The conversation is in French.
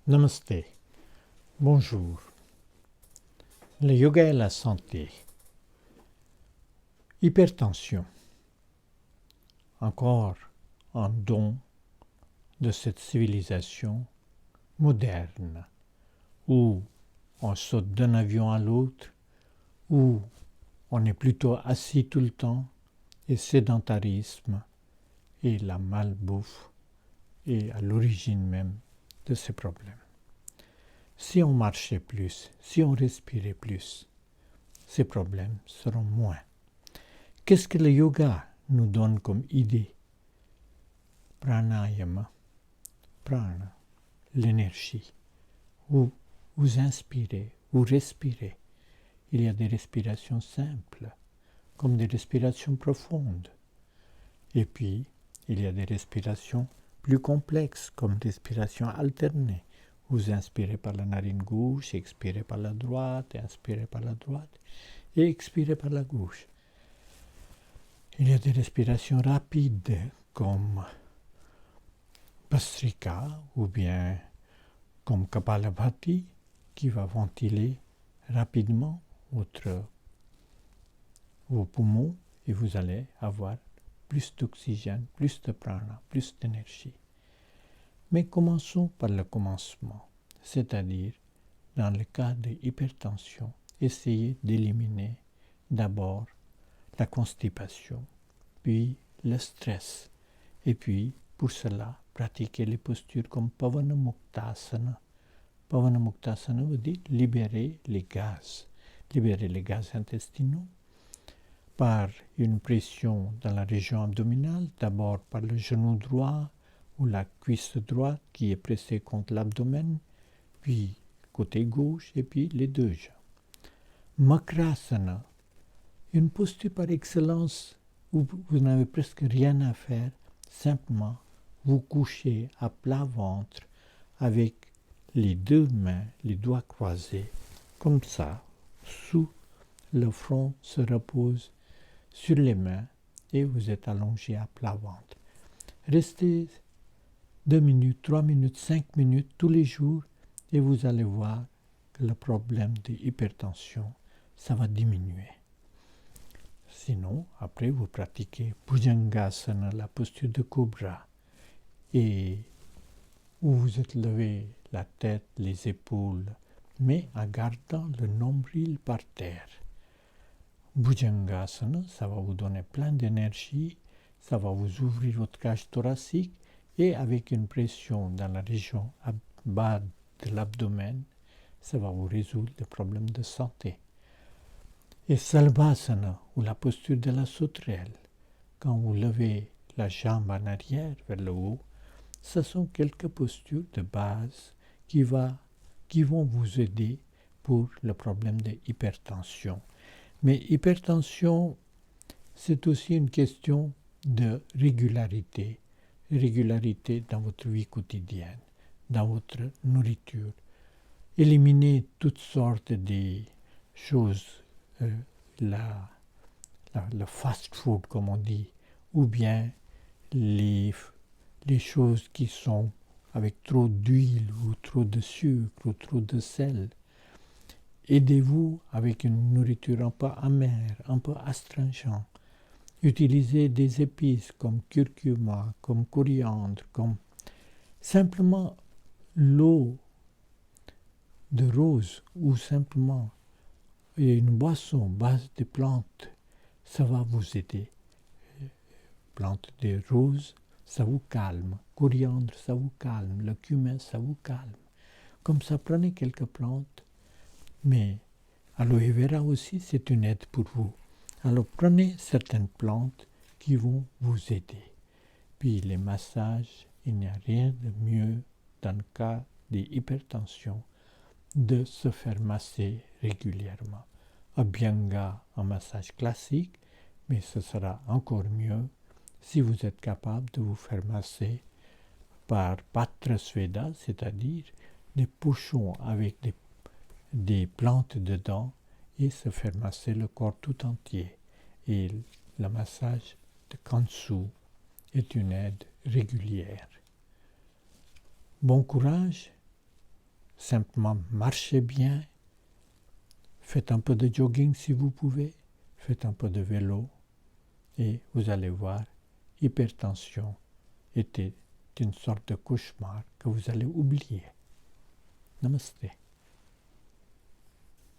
Namasté, bonjour. Le yoga et la santé. Hypertension. Encore un don de cette civilisation moderne où on saute d'un avion à l'autre, où on est plutôt assis tout le temps, et sédentarisme et la malbouffe est à l'origine même de ces problèmes. Si on marchait plus, si on respirait plus, ces problèmes seront moins. Qu'est-ce que le yoga nous donne comme idée? Pranayama, prana, l'énergie. Vous inspirez, vous respirez. Il y a des respirations simples, comme des respirations profondes. Et puis, il y a des respirations plus complexes, comme des respirations alternées. Vous inspirez par la narine gauche, expirez par la droite, inspirez par la droite et expirez par la gauche. Il y a des respirations rapides comme Bhastrika ou bien comme Kapalabhati qui va ventiler rapidement vos poumons et vous allez avoir plus d'oxygène, plus de prana, plus d'énergie. Mais commençons par le commencement, c'est-à-dire, dans le cas de l'hypertension, essayez d'éliminer d'abord la constipation, puis le stress, et puis, pour cela, pratiquez les postures comme Pavanamuktasana. Pavanamuktasana veut dire libérer les gaz intestinaux par une pression dans la région abdominale, d'abord par le genou droit ou la cuisse droite qui est pressée contre l'abdomen, puis côté gauche et puis les deux jambes. Makrasana, une posture par excellence où vous n'avez presque rien à faire, simplement vous couchez à plat ventre avec les deux mains, les doigts croisés, comme ça, sous le front se repose sur les mains et vous êtes allongé à plat ventre. Restez 2 minutes, 3 minutes, 5 minutes tous les jours et vous allez voir que le problème de l'hypertension, ça va diminuer. Sinon, après vous pratiquez Bhujangasana, la posture de cobra, et où vous êtes levé la tête, les épaules, mais en gardant le nombril par terre. Bhujangasana, ça va vous donner plein d'énergie, ça va vous ouvrir votre cage thoracique et avec une pression dans la région bas de l'abdomen, ça va vous résoudre les problèmes de santé. Et Salvasana, ou la posture de la sauterelle, quand vous levez la jambe en arrière vers le haut, ce sont quelques postures de base qui vont vous aider pour le problème de l'hypertension. Mais hypertension, c'est aussi une question de régularité dans votre vie quotidienne, dans votre nourriture. Éliminez toutes sortes de choses, le fast food comme on dit, ou bien les choses qui sont avec trop d'huile ou trop de sucre ou trop de sel. Aidez-vous avec une nourriture un peu amère, un peu astringente. Utilisez des épices comme curcuma, comme coriandre, comme simplement l'eau de rose ou simplement une boisson base de plantes, ça va vous aider. Plantes de rose, ça vous calme. Coriandre, ça vous calme. Le cumin, ça vous calme. Comme ça, prenez quelques plantes. Mais aloe vera aussi, c'est une aide pour vous. Alors prenez certaines plantes qui vont vous aider. Puis les massages, il n'y a rien de mieux dans le cas d'hypertension de se faire masser régulièrement. Abhyanga, un massage classique, mais ce sera encore mieux si vous êtes capable de vous faire masser par Patra Sveda, c'est-à-dire des pochons avec des plantes dedans et se faire masser le corps tout entier. Et le massage de Kansu est une aide régulière. Bon courage simplement marchez bien, faites un peu de jogging si vous pouvez, faites un peu de vélo et vous allez voir, hypertension était une sorte de cauchemar que vous allez oublier. Namaste.